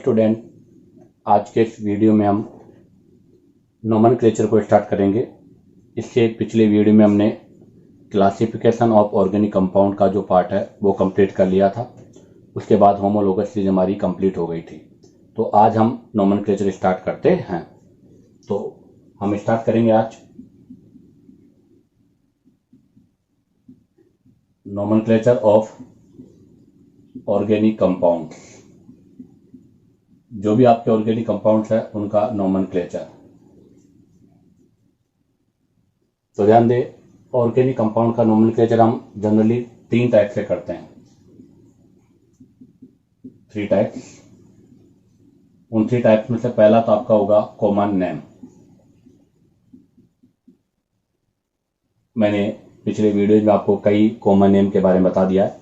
Student, आज के इस वीडियो में हम नोमेनक्लेचर को स्टार्ट करेंगे। इससे पिछले वीडियो में हमने क्लासिफिकेशन ऑफ ऑर्गेनिक कंपाउंड का जो पार्ट है वो कंप्लीट कर लिया था। उसके बाद होमोलोगस सीरीज हमारी कंप्लीट हो गई थी। तो आज हम नोमेनक्लेचर स्टार्ट करते हैं। तो हम स्टार्ट करेंगे आज नोमेनक्लेचर ऑफ ऑर्गेनिक कंपाउंड। जो भी आपके ऑर्गेनिक कंपाउंड्स है उनका नोमेनक्लेचर। तो ध्यान दें, ऑर्गेनिक कंपाउंड का नोमेनक्लेचर हम जनरली 3 टाइप से करते हैं। 3 टाइप्स। उन 3 टाइप्स में से पहला तो आपका होगा कॉमन नेम। मैंने पिछले वीडियो में आपको कई कॉमन नेम के बारे में बता दिया है।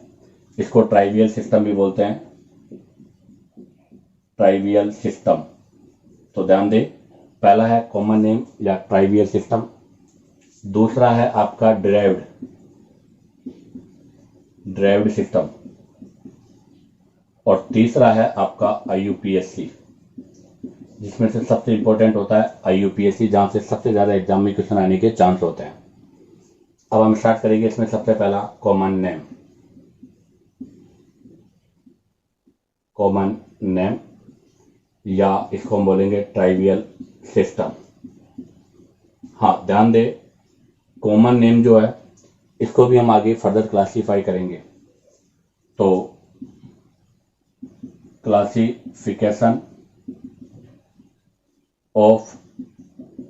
इसको ट्राइवियल सिस्टम भी बोलते हैं, ट्राइवियल सिस्टम। तो ध्यान दें, पहला है कॉमन नेम या ट्राइवियल सिस्टम, दूसरा है आपका ड्राइव्ड सिस्टम, और तीसरा है आपका IUPAC, जिसमें से सबसे इंपॉर्टेंट होता है IUPAC, जहां से सबसे ज्यादा एग्जाम में क्वेश्चन आने के चांस होते हैं। अब हम स्टार्ट करेंगे इसमें सबसे पहला कॉमन नेम या इसको हम बोलेंगे ट्राइवियल सिस्टम। हाँ, ध्यान दे, कॉमन नेम जो है इसको भी हम आगे फर्दर क्लासीफाई करेंगे। तो classification of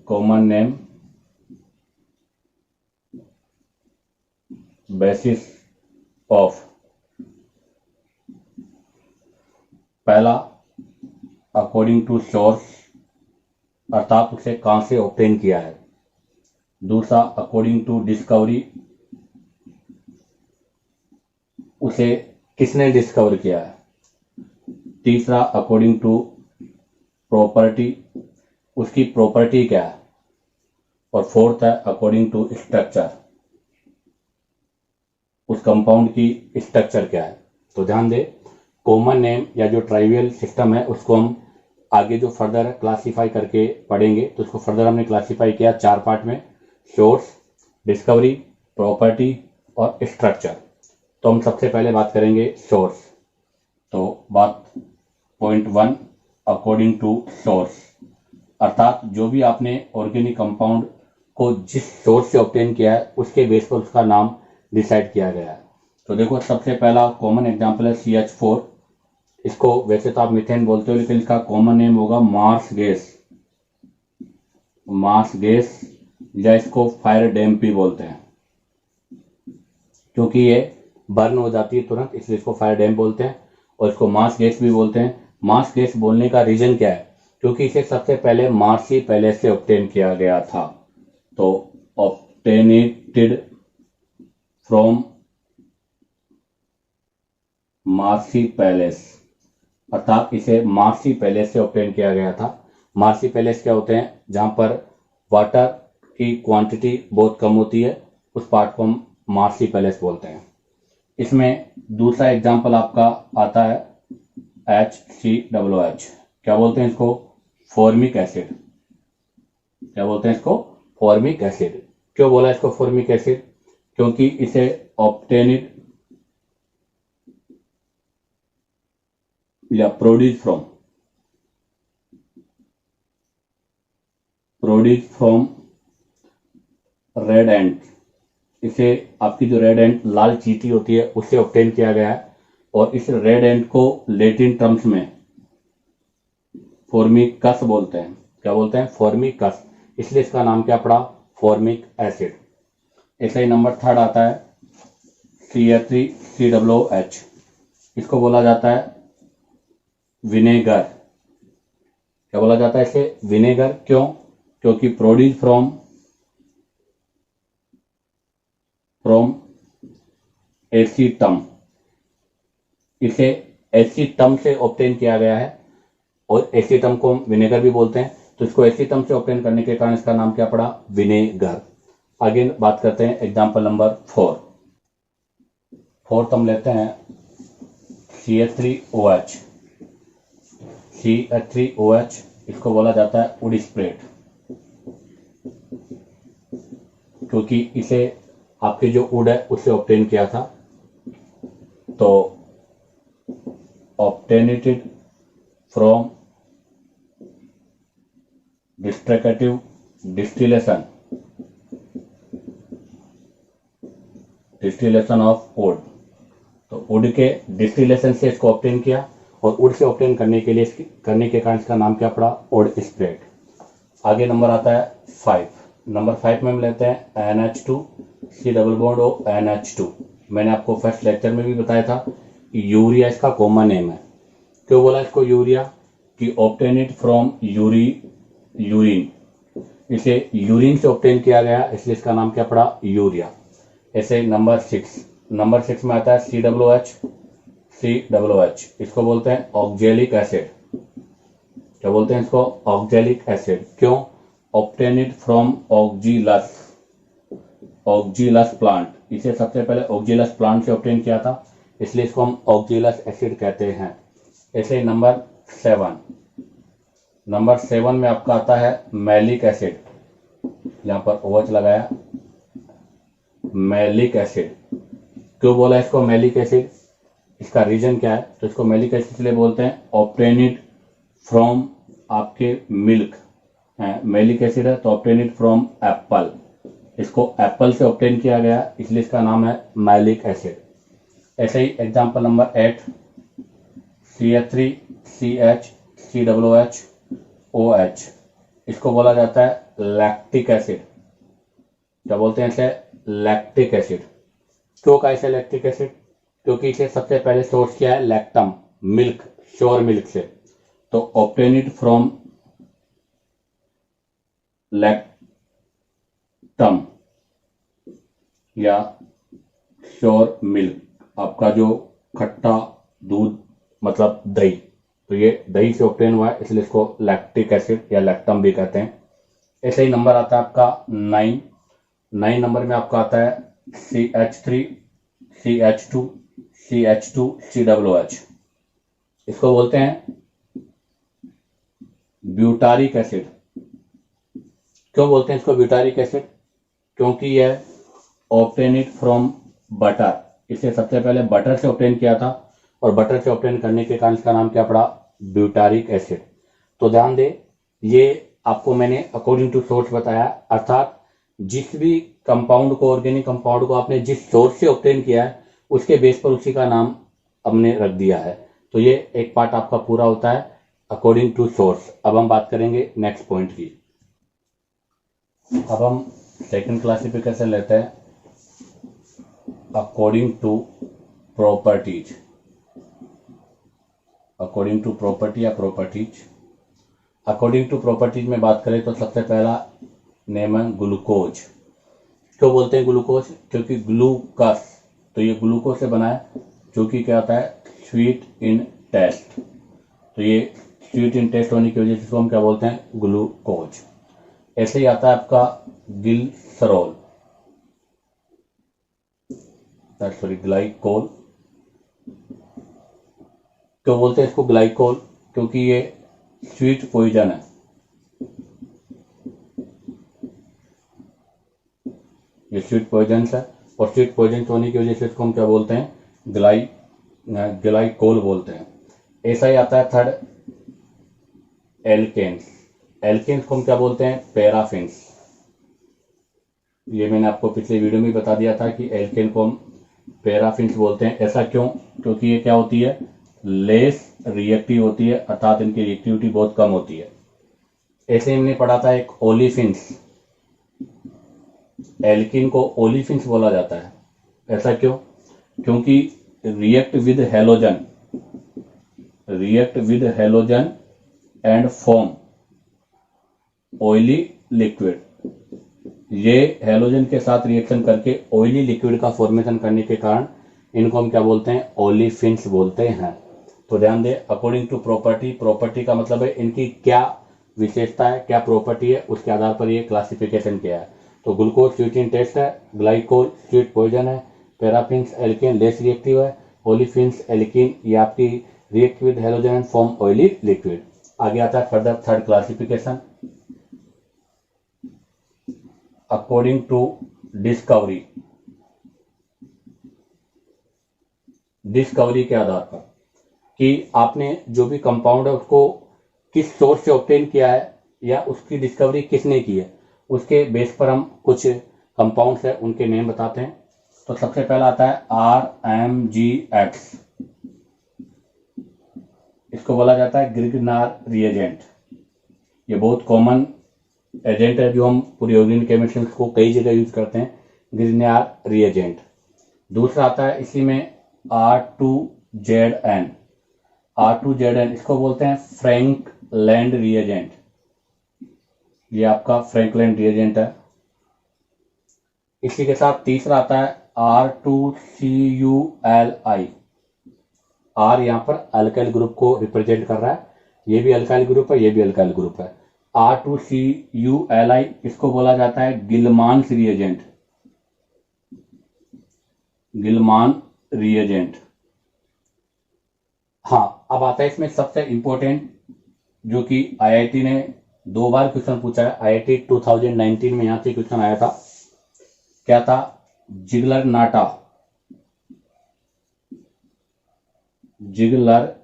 common name basis of, पहला अकॉर्डिंग टू सोर्स, अर्थात उसे कहां से ऑब्टेन किया है। दूसरा अकॉर्डिंग टू डिस्कवरी, उसे किसने डिस्कवर किया है। तीसरा अकॉर्डिंग टू प्रॉपर्टी, उसकी प्रॉपर्टी क्या है। और फोर्थ है अकॉर्डिंग टू स्ट्रक्चर, उस कंपाउंड की स्ट्रक्चर क्या है। तो ध्यान दे, कॉमन नेम या जो ट्राइवियल सिस्टम है उसको हम आगे जो फर्दर क्लासीफाई करके पढ़ेंगे। तो उसको फर्दर हमने क्लासीफाई किया 4 पार्ट में, सोर्स, डिस्कवरी, प्रॉपर्टी और स्ट्रक्चर। तो हम सबसे पहले बात करेंगे सोर्स। तो बात पॉइंट 1, अकॉर्डिंग टू सोर्स, अर्थात जो भी आपने ऑर्गेनिक कंपाउंड को जिस सोर्स से ऑब्टेन किया है उसके बेस पर उसका नाम डिसाइड किया गया है। तो देखो, सबसे पहला कॉमन एग्जांपल है CH4। इसको वैसे तो आप मीथेन बोलते हो, लेकिन इसका कॉमन नेम होगा मार्स गैस, या इसको फायर डैम्प भी बोलते हैं, क्योंकि ये बर्न हो जाती है तुरंत, इसलिए इसको फायर डैम्प बोलते हैं। और इसको मार्स गैस भी बोलते हैं। मार्स गैस बोलने का रीजन क्या है, क्योंकि इसे सबसे पहले मार्सी पैलेस से ऑब्टेन किया गया था। तो ऑब्टेनेटेड फ्रॉम मार्सी पैलेस, अर्थात इसे मार्सी पैलेस से ऑब्टेन किया गया था। मार्सी पैलेस क्या होते हैं, जहां पर वाटर की क्वांटिटी बहुत कम होती है, उस पार्ट को हम मार्सी पैलेस बोलते हैं। इसमें दूसरा एग्जांपल आपका आता है HCOOH। क्या बोलते हैं इसको, फॉर्मिक एसिड। क्या बोलते हैं इसको, फॉर्मिक एसिड। क्यों बोला इसको फॉर्मिक एसिड, क्योंकि इसे ऑब्टेनिड या प्रोड्यूस फ्रॉम रेड एंट, इसे आपकी जो रेड एंट लाल चींटी होती है उससे ऑब्टेन किया गया है। और इस रेड एंट को लैटिन टर्म्स में फॉर्मिकस बोलते हैं। क्या बोलते हैं, फॉर्मिकस, इसलिए इसका नाम क्या पड़ा, फॉर्मिक एसिड। ऐसा ही नंबर 3 आता है CH3COOH। इसको बोला जाता है विनेगर। क्या बोला जाता है इसे, विनेगर। क्यों, क्योंकि प्रोड्यूस फ्रॉम एसीटम, इसे एसीटम से ऑब्टेन किया गया है, और एसीटम को हम विनेगर भी बोलते हैं। तो इसको एसीटम से ऑब्टेन करने के कारण इसका नाम क्या पड़ा, विनेगर। आगे बात करते हैं एग्जांपल नंबर 4। फोर्थ हम लेते हैं CH3OH। CH3OH, इसको बोला जाता है वुड स्प्रेड, क्योंकि इसे आपकी जो वुड है उससे ऑब्टेन किया था। तो obtainated from destructive distillation of wood, तो वुड के डिस्टिलेशन से इसको ऑब्टेन किया, और वुड से ऑब्टेन करने के कारण इसका नाम क्या पड़ा, वुड स्प्रेड। आगे नंबर आता है 5। नंबर 5 में हम लेते हैं NH2 C double bond O NH2। मैंने आपको फर्स्ट लेक्चर में भी बताया था यूरिया इसका कॉमन नेम है। क्यों बोला इसको यूरिया, कि ऑब्टेन फ्रॉम यूरिन, इसे यूरिन से ऑब्टेन किया गया, इसलिए इसका नाम क्या पड़ा, यूरिया। ऐसे नंबर 6 में आता है COOH, इसको बोलते हैं ऑक्जेलिक एसिड। क्या बोलते हैं इसको, ऑक्जेलिक एसिड। क्यों, ऑब्टेन फ्रॉम ऑक्जीलस प्लांट, इसे सबसे पहले ऑक्जीलस प्लांट से ऑब्टेन किया था, इसलिए इसको हम ऑक्जीलस एसिड कहते हैं। ऐसे नंबर 7 में आपका आता है मैलिक एसिड, यहां पर OH लगाया, मैलिक एसिड। क्यों बोला इसको मैलिक एसिड, इसका रीजन क्या है, तो इसको मैलिक एसिड इसलिए बोलते हैं ऑब्टेन फ्रॉम आपके मिल्क, मैलिक एसिड है तो ऑब्टेन फ्रॉम एप्पल, इसको एप्पल से ऑब्टेन किया गया, इसलिए इसका नाम है मैलिक एसिड। ऐसे ही example number 8 CH3CH COOH OH, इसको बोला जाता है लैक्टिक एसिड। क्या बोलते हैं इसे, लैक्टिक एसिड। क्यों का इसे लैक्टिक एसिड, क्योंकि इसे सबसे पहले सोर्स किया है लैक्टम, मिल्क, श्योर मिल्क से, तो ऑब्टेन फ्रॉम लैक्टम या श्योर मिल्क, आपका जो खट्टा दूध मतलब दही, तो ये दही से ऑब्टेन हुआ है, इसलिए इसको लैक्टिक एसिड या लैक्टम भी कहते हैं। ऐसे ही नंबर आता है आपका 9 नंबर में आपका आता है CH3CH2 CH2COOH, इसको बोलते हैं ब्यूटारिक एसिड। क्यों बोलते हैं इसको ब्यूटारिक एसिड, क्योंकि यह ऑब्टेन फ्रॉम बटर, इसे सबसे पहले बटर से ऑब्टेन किया था, और बटर से ऑब्टेन करने के कारण इसका नाम क्या पड़ा, ब्यूटारिक एसिड। तो ध्यान दे, ये आपको मैंने अकॉर्डिंग टू सोर्स बताया, अर्थात जिस भी कंपाउंड को, ऑर्गेनिक कंपाउंड को आपने जिस सोर्स से ऑब्टेन किया है, उसके बेस पर उसी का नाम हमने रख दिया है। तो ये एक पार्ट आपका पूरा होता है अकॉर्डिंग टू सोर्स। अब हम बात करेंगे नेक्स्ट पॉइंट की। अब हम सेकंड क्लासिफिकेशन लेते हैं according to properties, according to property या प्रॉपर्टीज। अकॉर्डिंग टू प्रॉपर्टीज में बात करें तो सबसे पहला नेम है ग्लूकोज। क्यों बोलते हैं ग्लूकोज, क्योंकि ग्लूकस, तो ये ग्लूकोज से बना है, जो कि क्या होता है, स्वीट इन टेस्ट। तो ये स्वीट इन टेस्ट होने की वजह से इसको हम क्या बोलते हैं, ग्लूकोज। ऐसे ही आता है आपका ग्लिसरॉल, सॉरी ग्लाइकोल। क्यों बोलते हैं इसको ग्लाइकोल, क्योंकि ये स्वीट पॉइजन है, ये स्वीट पॉइजन है, और स्वीट पॉइजन होने की वजह से इसको हम क्या बोलते हैं, ग्लाइकोल बोलते हैं। ऐसा ही आता है थर्ड एल्केन्स। एल्केन्स को हम क्या बोलते हैं, पैराफिन्स। ये मैंने आपको पिछले वीडियो में बता दिया था कि एल्केन को हम पैराफिन्स बोलते हैं। ऐसा क्यों, क्योंकि ये क्या होती है, लेस रिएक्टिव होती है, अर्थात इनकी रिएक्टिविटी बहुत कम होती है। ऐसे हमने पढ़ा था एक ओलिफिन्स, एल्किन को ओलिफिन्स बोला जाता है। ऐसा क्यों, क्योंकि react with halogen and form oily liquid. ये हेलोजन के साथ रिएक्शन करके ऑयली लिक्विड का फॉर्मेशन करने के कारण इनको हम क्या बोलते हैं, ओलिफिन्स बोलते हैं। तो ध्यान दे, अकॉर्डिंग टू प्रॉपर्टी, प्रॉपर्टी का मतलब है इनकी क्या विशेषता है, क्या प्रॉपर्टी है, उसके आधार पर ये क्लासिफिकेशन किया है। तो ग्लूकोज स्वीट इन टेस्ट है, ग्लाइकोल स्वीट पॉइजन है, पैराफिन्स एल्केन लेस रिएक्टिव है, ओलिफिन्स एल्किन ये आपकी react with halogen and form oily liquid. आगे आता है further third classification according to discovery, discovery के आधार पर कि आपने जो भी कंपाउंड है उसको किस सोर्स से ऑब्टेन किया है या उसकी डिस्कवरी किसने की है, उसके बेस पर हम कुछ कंपाउंड्स है उनके नेम बताते हैं। तो सबसे पहला आता है RMGX, इसको बोला जाता है ग्रिगनार रिएजेंट। ये बहुत कॉमन एजेंट है जो हम पूरी ऑर्गेनिक केमिस्ट्री को कई जगह यूज करते हैं, ग्रिगनार रिएजेंट। दूसरा आता है इसी में R2ZN, R2ZN इसको बोलते हैं फ्रैंकलैंड रिएजेंट। ये आपका फ्रैंकलैंड रिएजेंट है। इसी के साथ तीसरा आता है R2CuLi, R यहाँ पर अल्काइल ग्रुप को रिप्रेजेंट कर रहा है, ये भी अल्काइल ग्रुप है, ये भी अल्काइल ग्रुप है। R2CuLi इसको बोला जाता है गिलमान्स रिएजेंट, गिलमान रिएजेंट। हाँ, अब आता है इसमें सबसे इंपॉर्टेंट जो कि आईआईटी ने 2 बार क्वेश्चन पूछा है। आईआईटी 2019 में यहां से क्वेश्चन आया था, क्या था, जिगलर नाटा, जिगलर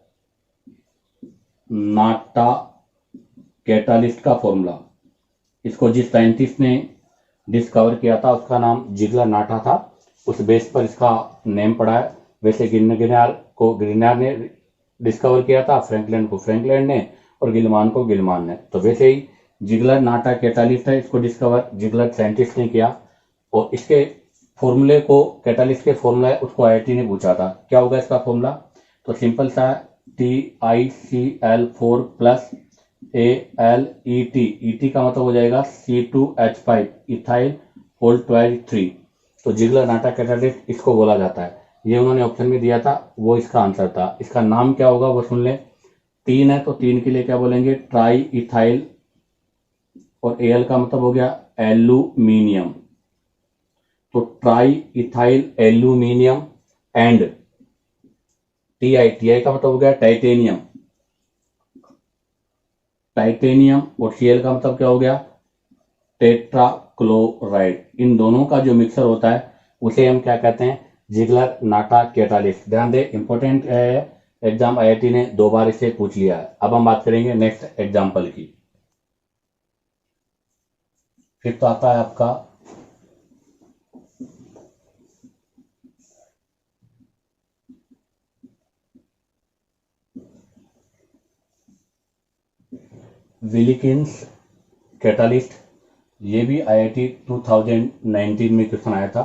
नाटा कैटालिस्ट का फॉर्मूला। इसको जिस साइंटिस्ट ने डिस्कवर किया था उसका नाम जिगलर नाटा था, उस बेस पर इसका नेम पड़ा है। वैसे ग्रिगनार ने डिस्कवर किया था, फ्रैंकलैंड को फ्रैंकलैंड ने और गिलमान को गिलमान ने। तो वैसे ही जिगलर नाटा कैटालिस्ट है, इसको डिस्कवर जिगलर साइंटिस्ट ने किया और इसके फॉर्मूले को, कैटालिस्ट के फॉर्मूला है उसको आईआईटी ने पूछा था, क्या होगा इसका फॉर्मूला। तो सिंपल सा TiCl4 प्लस AlEt, ET का मतलब हो जाएगा C2H5 इथाइल होल ट्वाइस 3। तो जिगलर नाटा कैटालिस्ट इसको बोला जाता है। ये उन्होंने ऑप्शन में दिया था, वो इसका आंसर था। इसका नाम क्या होगा वो सुन ले। 3 है तो 3 के लिए क्या बोलेंगे, ट्राई इथाइल, और Al का मतलब हो गया एल्यूमिनियम, तो try ethyl aluminium and Ti का मतलब हो गया टाइटेनियम, टाइटेनियम, और Cl का मतलब क्या हो गया, टेट्राक्लोराइड। इन दोनों का जो मिक्सर होता है उसे हम क्या कहते हैं, जिगलर नाटा कैटालिस्ट। ध्यान दे, इंपॉर्टेंट है, एग्जाम आईआईटी ने 2 बार इसे पूछ लिया है। अब हम बात करेंगे नेक्स्ट एग्जाम्पल की। फिर तो आता है आपका विलिकिंस कैटालिस्ट। ये भी आईआईटी 2019 में क्वेश्चन आया था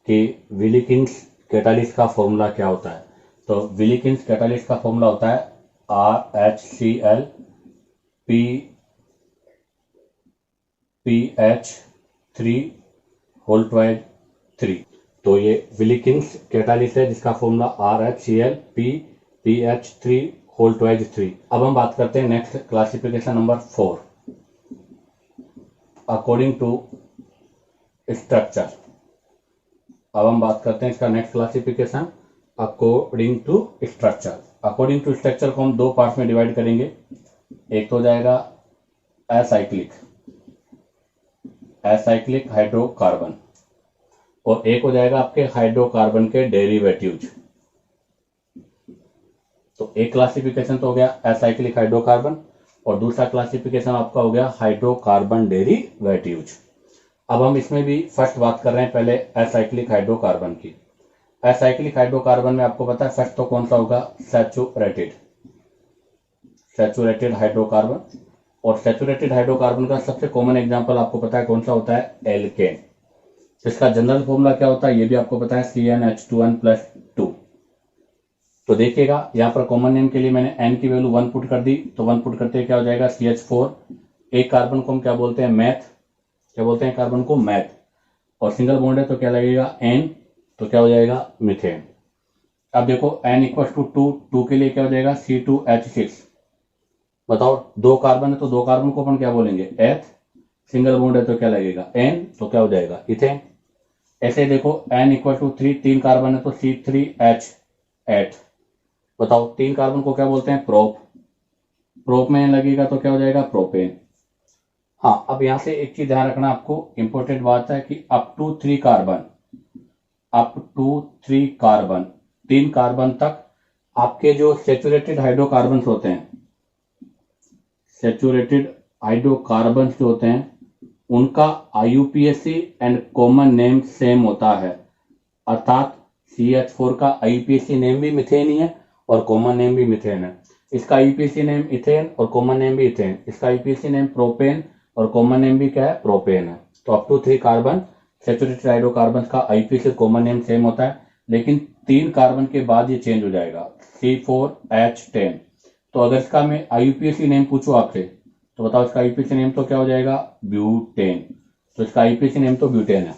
कि विलिकिंस कैटालिस्ट का फॉर्मूला क्या होता है। तो विलिकिंस कैटालिस्ट का फॉर्मूला होता है RHCl PH3 होल ट्वाइस 3। तो ये विलिकिंस कैटालिस्ट है जिसका formula RHCl PH3 whole twice 3। अब हम बात करते हैं next classification number 4 according to structure. अब हम बात करते हैं इसका next classification according to structure. According to structure को हम 2 पार्ट्स में डिवाइड करेंगे। एक तो हो जाएगा एसाइक्लिक, एसाइक्लिक हाइड्रोकार्बन, और एक हो जाएगा आपके हाइड्रोकार्बन के डेरिवेटिव्स। तो एक क्लासिफिकेशन तो हो गया एसाइक्लिक हाइड्रोकार्बन और दूसरा क्लासिफिकेशन आपका हो गया हाइड्रोकार्बन डेरिवेटिव्स। अब हम इसमें भी फर्स्ट बात कर रहे हैं पहले एसाइक्लिक हाइड्रोकार्बन की। एसाइक्लिक हाइड्रोकार्बन में आपको पता है फर्स्ट तो कौन सा होगा, सैचुरेटेड, सैचुरेटेड हाइड्रोकार्बन। और सैचुरेटेड हाइड्रोकार्बन का सबसे कॉमन एग्जांपल आपको पता है कौन सा होता है, एल्केन। इसका जनरल फॉर्मूला क्या होता है ये भी आपको पता है, CnH2n+2। तो देखिएगा यहाँ पर कॉमन नेम के लिए मैंने n की वैल्यू 1 पुट कर दी, तो 1 पुट करते क्या हो जाएगा, CH4। एक कार्बन को हम क्या बोलते हैं, मैथ, क्या बोलते हैं कार्बन को, मैथ। और सिंगल बॉन्ड है तो क्या लगेगा, N, तो क्या हो जाएगा, मीथेन। अब देखो N=2, 2 के लिए क्या हो जाएगा, C2H6। बताओ 2 कार्बन है तो 2 कार्बन को अपन क्या बोलेंगे, एथ। सिंगल बॉन्ड है तो क्या लगेगा, N, तो क्या हो जाएगा, इथेन। ऐसे देखो N=3, 3 कार्बन है तो C3H8। बताओ 3 कार्बन को क्या बोलते हैं, प्रोप। प्रोपेन लगेगा तो क्या हो जाएगा, प्रोपेन। हाँ, अब यहां से एक चीज ध्यान रखना आपको, इंपॉर्टेंट बात है कि up to 3 carbon, up to 3 carbon, 3 carbon तक आपके जो सेचुरेटेड हाइड्रोकार्बन होते हैं, सेचुरेटेड हाइड्रोकार्बन जो होते हैं उनका IUPAC and common name same होता है। अर्थात CH4 का IUPAC नेम भी मिथेन ही है और कॉमन नेम भी मिथेन है। इसका IUPAC नेम इथेन और कॉमन नेम भी इथेन, इसका IUPAC नेम प्रोपेन और कॉमन नेम भी क्या है, प्रोपेन है। तो up to 3 carbon saturated hydrocarbon का IUPAC कॉमन नेम सेम होता है, लेकिन 3 कार्बन के बाद ये चेंज हो जाएगा, C4H10। तो अगर इसका मैं IUPAC नेम पूछूं आपसे तो बताओ इसका IUPAC नेम तो क्या हो जाएगा, ब्यूटेन। तो इसका IUPAC नेम तो ब्यूटेन है।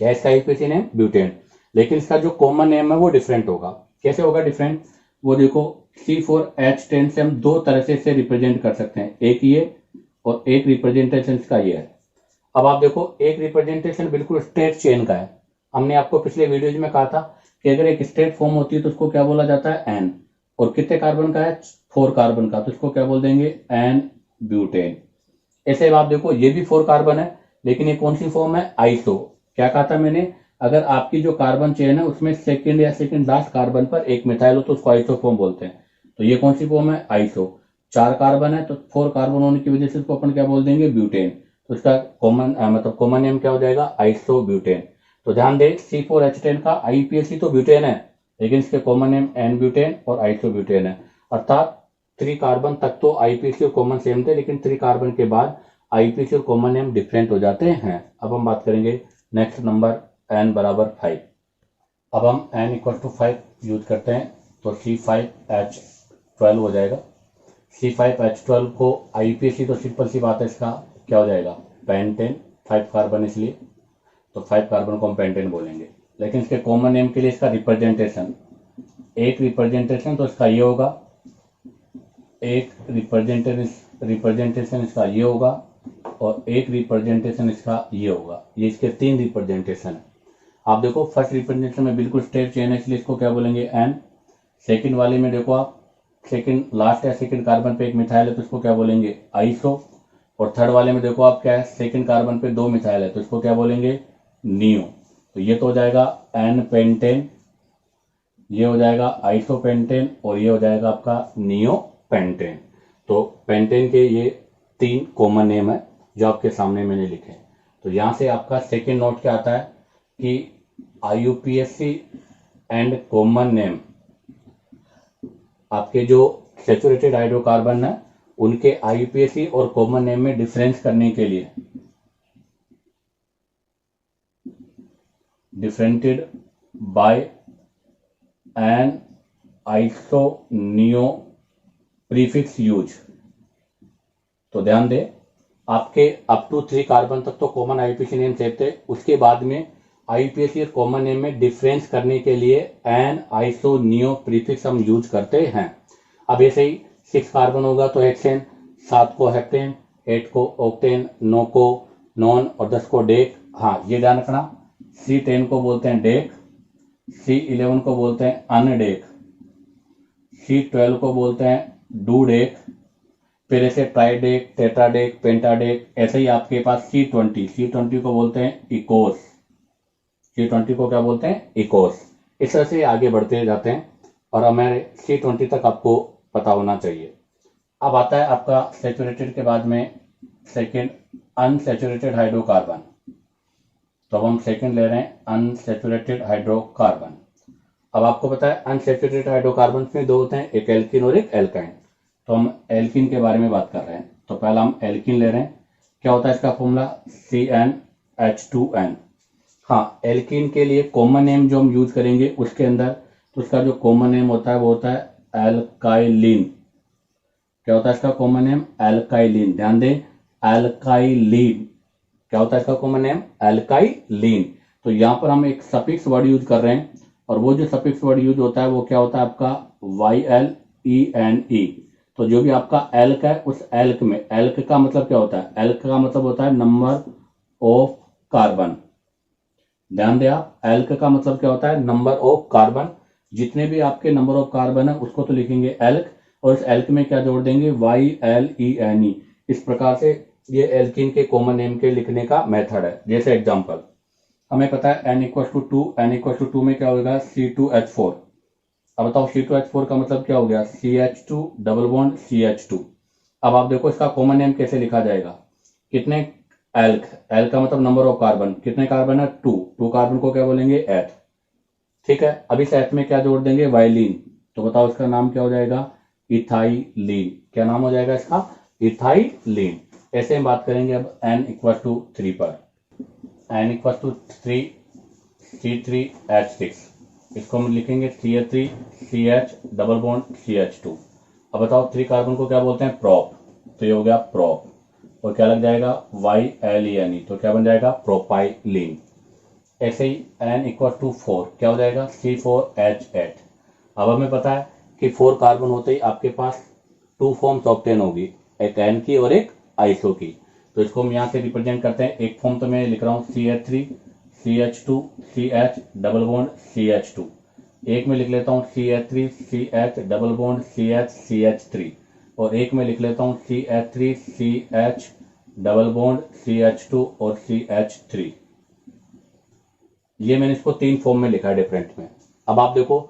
क्या है इसका IUPAC नेम, ब्यूटेन। लेकिन इसका जो कॉमन नेम है वो डिफरेंट होगा। कैसे होगा डिफरेंट, वो देखो C4H10 से हम दो तरह से इसे रिप्रेजेंट कर सकते हैं, एक ये और एक रिप्रेजेंटेशन इसका ये है। अब आप देखो, एक रिप्रेजेंटेशन बिल्कुल स्ट्रेट चेन का है। हमने आपको पिछले वीडियोज में कहा था कि अगर एक स्ट्रेट फॉर्म होती है तो उसको क्या बोला जाता है, एन। और कितने कार्बन का है, 4 कार्बन का, तो इसको क्या बोल देंगे, एन ब्यूटेन। ऐसे आप देखो, ये भी 4 कार्बन है, लेकिन ये कौन सी फॉर्म है, आइसो। क्या कहा था मैंने, अगर आपकी जो कार्बन चेन है उसमें सेकंड या सेकंड लास्ट कार्बन पर एक मिथाइल हो तो उसको आइसो फॉर्म बोलते हैं। तो ये कौन सी फॉर्म है, आइसो। 4 कार्बन है तो 4 कार्बन होने की वजह से इसको अपन क्या बोल देंगे, ब्यूटेन। तो इसका कॉमन मतलब कॉमन नेम क्या हो जाएगा, आइसो ब्यूटेन। तो ध्यान दे, C4H10 का IUPAC तो ब्यूटेन है, लेकिन इसके कॉमन नेम एन ब्यूटेन और आइसो ब्यूटेन है। अर्थात 3 कार्बन तक तो IUPAC और कॉमन सेम थे, लेकिन 3 कार्बन के बाद IUPAC और कॉमन नेम डिफरेंट हो जाते हैं। अब हम बात करेंगे नेक्स्ट नंबर n बराबर 5। अब हम n इक्वल टू 5 यूज करते हैं तो C5H12 हो जाएगा। C5H12 को IUPAC तो सिंपल सी बात है, इसका क्या हो जाएगा, पेंटेन। 5 कार्बन इसलिए, तो 5 कार्बन को हम पेंटेन बोलेंगे। लेकिन इसके कॉमन नेम के लिए इसका रिप्रेजेंटेशन, एक रिप्रेजेंटेशन तो इसका ये होगा, एक रिप्रेजेंटेशन इसका ये होगा और एक रिप्रेजेंटेशन इसका ये होगा। ये इसके 3 रिप्रेजेंटेशन है। आप देखो, फर्स्ट रिप्रेजेंटेशन में बिल्कुल स्ट्रेट चेन है, इसलिए इसको क्या बोलेंगे, एन। सेकंड वाले में देखो आप, सेकंड लास्ट या सेकंड कार्बन पे एक मिथाइल है तो इसको क्या बोलेंगे, आइसो। और थर्ड वाले में देखो आप, क्या है, सेकंड कार्बन पे 2 मिथाइल है तो इसको क्या बोलेंगे, नियो। तो ये तो हो जाएगा एन पेंटेन, ये हो जाएगा आइसो पेंटेन और ये हो जाएगा आपका नियो पेंटेन। तो पेंटेन के ये 3 कॉमन नेम है जो आपके सामने मैंने लिखे। तो यहां से आपका सेकंड नोट क्या आता है कि IUPAC एंड कॉमन नेम, आपके जो सेचुरेटेड हाइड्रोकार्बन है उनके IUPAC और कॉमन नेम में डिफरेंस करने के लिए, डिफरेंटेड बाय एन आइसोनियो प्रीफिक्स यूज। तो ध्यान दे, आपके अप टू 3 कार्बन तक तो कॉमन IUPAC नेम सेम थे, उसके बाद में IUPAC और कॉमन नेम में डिफरेंस करने के लिए एन आइसोनियो प्रीफिक्स हम यूज करते हैं। अब ऐसे ही 6 कार्बन होगा तो हेक्सेन, 7 को हेप्टेन, 8 को ऑक्टेन, 9 को नॉन और 10 को डेक। हाँ, ये ध्यान रखना, C10 को बोलते हैं डेक, C11 को बोलते हैं अनडेक, C12 को बोलते हैं डूडेक, फिर ऐसे ट्राइडेक, टेट्राडेक, पेंटाडेक। ऐसे ही आपके पास C20 को बोलते हैं इकोस, C20 को क्या बोलते हैं, इकोस। इस तरह से आगे बढ़ते जाते हैं और हमारे C20 तक आपको पता होना चाहिए। अब आता है आपका सेचुरेटेड के बाद में सेकेंड अनसेचुरेटेड हाइड्रोकार्बन। तो अब हम सेकेंड ले रहे हैं अनसेचुरेटेड हाइड्रोकार्बन। अब आपको पता है अनसेचुरेटेड हाइड्रोकार्बन में 2 होते हैं, एक एल्किन और एक एल्काइन। तो हम एल्किन के बारे में बात कर रहे हैं। तो पहला हम एल्किन ले रहे हैं। क्या होता है इसका फॉर्मूला, CnH2n। हाँ, एल्किन के लिए कॉमन नेम जो हम यूज करेंगे उसके अंदर, तो उसका जो कॉमन नेम होता है वो होता है एल्काइलिन। क्या होता है इसका कॉमन नेम, एल्काइलिन। ध्यान दें, एल्काइलिन। क्या होता है इसका कॉमन नेम, एल्काइलिन। तो यहां पर हम एक सफिक्स वर्ड यूज कर रहे हैं और वो जो सफिक्स वर्ड यूज होता है वो क्या होता है आपका, YLENE। तो जो भी आपका एल्क है, उस एल्क में, एल्क का मतलब क्या होता है, एल्क का मतलब होता है नंबर ऑफ कार्बन। ध्यान दें आप, एल्क का मतलब क्या होता है, नंबर ऑफ कार्बन। जितने भी आपके नंबर ऑफ कार्बन है उसको तो लिखेंगे एल्क, और इस एल्क में क्या जोड़ देंगे, YLENE। इस प्रकार से ये एल्कीन के कॉमन नेम के लिखने का मेथड है। जैसे एग्जांपल हमें पता है N=2, N=2 में क्या होगा, C2H4। अब बताओ C2H4 का मतलब क्या हो गया, CH2 डबल बॉन्ड CH2। अब आप देखो इसका कॉमन नेम कैसे लिखा जाएगा, कितने एल्क, एल्क का मतलब नंबर ऑफ कार्बन, कितने कार्बन है, 2 कार्बन को क्या बोलेंगे, एथ। ठीक है, अब इस एथ में क्या जोड़ देंगे, वाइलिन। तो बताओ इसका नाम क्या हो जाएगा, इथाइलिन। क्या नाम हो जाएगा इसका, इथाइलिन। ऐसे हम बात करेंगे अब N=3 पर। N=3 C3H6, इसको हम लिखेंगे CH3 CH double bond CH2। अब बताओ 3 कार्बन को क्या बोलते हैं, प्रोप। तो ये हो गया प्रोप, और क्या लग जाएगा, YLENE। तो क्या बन जाएगा, प्रोपाइलिन। ऐसे ही N=4 क्या हो जाएगा, C4H8। अब हमें पता है कि 4 कार्बन होते ही आपके पास 2 फॉर्म्स ऑब्टेन होगी, एक एन की और एक आइसो की। तो इसको हम यहाँ से रिप्रेजेंट करते हैं। एक फॉर्म तो मैं लिख रहा हूँ CH3 CH2 CH double bond CH2। एक में लिख लेता हूँ CH3 CH double bond CH CH3, और एक में लिख लेता हूँ CH3 CH double bond CH2 और CH3। ये मैंने इसको 3 फॉर्म में लिखा है डिफरेंट में। अब आप देखो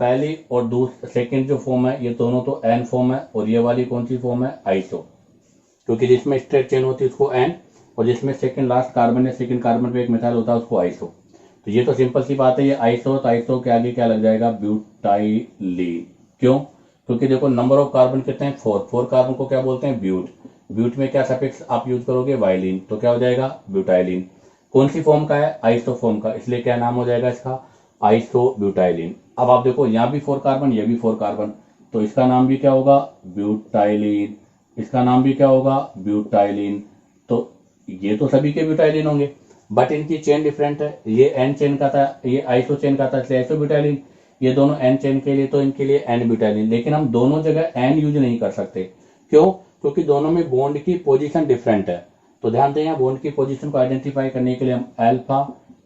पहली और सेकंड जो फॉर्म है ये दोनों तो एन फॉर्म है, और ये वाली कौन सी फॉर्म है, आइसो। क्योंकि जिसमें स्ट्रेट चेन होती है उसको एन, और जिसमें सेकंड लास्ट कार्बन है, सेकंड कार्बन पे एक मिथाइल होता है उसको आइसो। तो ये तो सिंपल सी बात है, ये आइसो, तो आइसो के आगे क्या लग जाएगा, ब्यूटाइलिन। क्यों, क्योंकि देखो नंबर ऑफ कार्बन कितने हैं, 4 कार्बन को क्या बोलते हैं, ब्यूट। ब्यूट में क्या सफिक्स आप यूज करोगे, वाइलिन। तो क्या हो जाएगा, ब्यूटाइलिन। कौन सी फॉर्म का है, आइसो फॉर्म का, इसलिए क्या नाम हो जाएगा इसका, आइसो ब्यूटाइलिन। अब आप देखो यहाँ भी 4 कार्बन, ये भी 4 कार्बन, तो इसका नाम भी क्या होगा, ब्यूटाइलिन। इसका नाम भी क्या होगा, ब्यूटाइलिन। तो ये तो सभी के ब्यूटाइलिन होंगे, बट इनकी चेन डिफरेंट है। ये एन चेन का था, ये आइसो चेन का था, इसलिए आइसो ब्यूटाइलिन। ये दोनों एन चेन के लिए, तो इनके लिए एन ब्यूटाइलिन। लेकिन हम दोनों जगह एन यूज नहीं कर सकते। क्यों, क्योंकि दोनों में बॉन्ड की पोजीशन डिफरेंट है। तो ध्यान दें, बॉन्ड की पोजीशन को आइडेंटिफाई करने के लिए हम alpha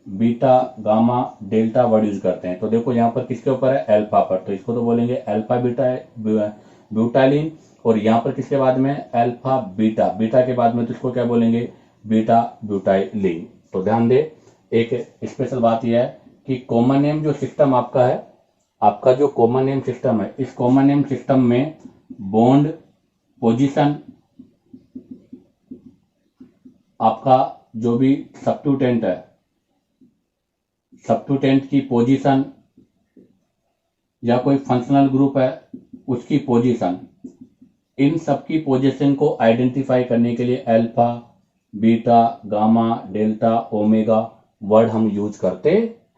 beta gamma delta word use करते हैं। तो देखो यहाँ पर किसके ऊपर है, अल्फा पर, तो इसको तो बोलेंगे अल्फा बीटा ब्यूटाइलिन। और यहाँ पर किसके बाद में, अल्फा बीटा, बीटा के बाद में तो इसको क्या बोलेंगे, बीटा ब्यूटाइलिन। तो ध्यान दे, एक स्पेशल बात यह है कि कॉमन नेम जो सिस्टम आपका है, आपका जो कॉमन नेम सिस्टम है, इस कॉमन नेम सिस्टम में बॉन्ड पोजीशन, आपका जो भी सब्स्टिट्यूटेंट है, सब्स्टिट्यूटेंट की पोजीशन, या कोई फंक्शनल ग्रुप है उसकी पोजीशन, इन सब की पोजीशन को आइडेंटिफाई करने के लिए alpha beta gamma delta omega word हम यूज करते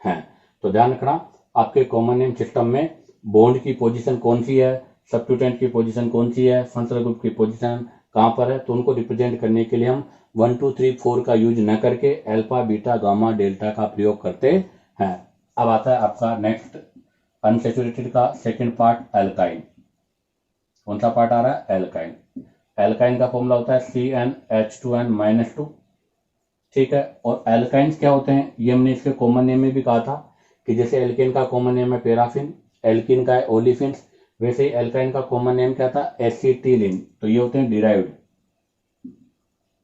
हैं। तो ध्यान रखना, आपके कॉमन नेम सिस्टम में बॉन्ड की पोजीशन कौन सी है, सब्स्टिट्यूटेंट की पोजीशन कौन सी है, फंक्शनल ग्रुप की पोजीशन कहां पर है, तो उनको रिप्रेजेंट करने के लिए हम 1 2 3 4 का यूज न करके अल्फा बीटा गामा डेल्टा का प्रयोग करते हैं। अब आता है आपका नेक्स्ट अनसैचुरेटेड का सेकंड पार्ट, एल्काइन। कौन सा पार्ट आ रहा है, एल्काइन। एल्काइन का फॉर्मूला होता है CnH2n-2। ठीक है, और एल्काइंस क्या होते हैं, ये हमने इसके कॉमन नेम में भी कहा था कि जैसे एल्केन का कॉमन नेम है पैराफिन, एल्किन का है ओलिफिन्स, वैसे ही एल्काइन का कॉमन नेम क्या था, एसिटिलीन। तो ये होते हैं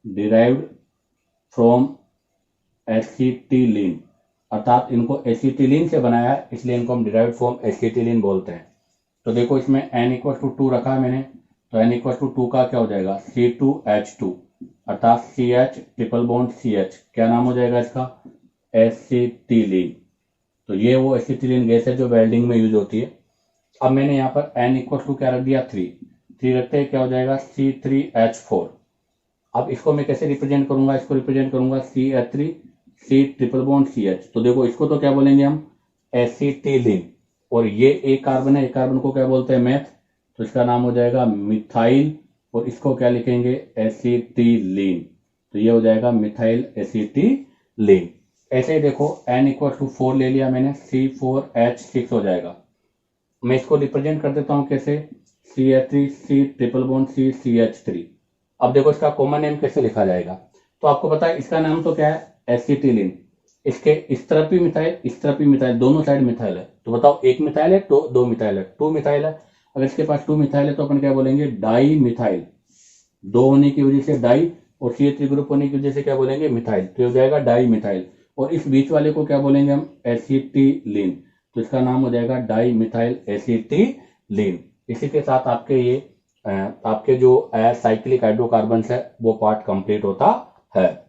डिराइव्ड फ्रॉम एसिटिलीन, अर्थात इनको एसिटिलीन से बनाया है, इसलिए इनको हम डिराइव्ड फ्रॉम एसिटिलीन बोलते हैं। तो देखो इसमें N=2 रखा है मैंने, तो N=2 का क्या हो जाएगा, C2H2, अर्थात CH ट्रिपल बॉन्ड CH, क्या नाम हो जाएगा इसका, एसिटिलीन। तो ये वो एसिटिलीन गैस है जो वेल्डिंग में यूज होती है। अब मैंने यहाँ पर N= क्या रख दिया, 3 रखते हैं, क्या हो जाएगा C3H4। अब इसको मैं कैसे रिप्रेजेंट करूंगा, इसको रिप्रेजेंट करूंगा CH3 C triple bond CH। तो देखो इसको तो क्या बोलेंगे हम, एसिटिलीन, और ये एक कार्बन है, एक कार्बन को क्या बोलते हैं, मेथ, तो इसका नाम हो जाएगा मिथाइल, और इसको क्या लिखेंगे, एसिटिलीन। तो ये हो जाएगा मिथाइल एसिटिलीन। ऐसे ही देखो N=4 ले लिया मैंने, C4H6 हो जाएगा। मैं इसको रिप्रेजेंट कर देता हूं कैसे, CH3 C triple bond C CH3। अब देखो इसका कॉमन नेम कैसे लिखा जाएगा, तो आपको पता है इसका नाम तो क्या है, एसिटिलीन। इसके इस तरफ भी मिथाइल, इस तरफ भी मिथाइल, दोनों साइड मिथाइल है। तो बताओ एक मिथाइल है तो 2 मिथाइल है, 2 मिथाइल है। अगर इसके पास 2 मिथाइल है तो अपन क्या बोलेंगे, डाई मिथाइल, 2 होने की वजह से डाई, और CH3 ग्रुप होने की वजह से क्या बोलेंगे, मिथाइल, तो हो जाएगा डाई मिथाइल। और इस बीच वाले को क्या बोलेंगे हम, एसिटिलीन, तो इसका नाम हो जाएगा डाई मिथाइल एसिटिलीन। इसी के साथ आपके ये आपके जो साइक्लिक हाइड्रोकार्बन है वो पार्ट कंप्लीट होता है।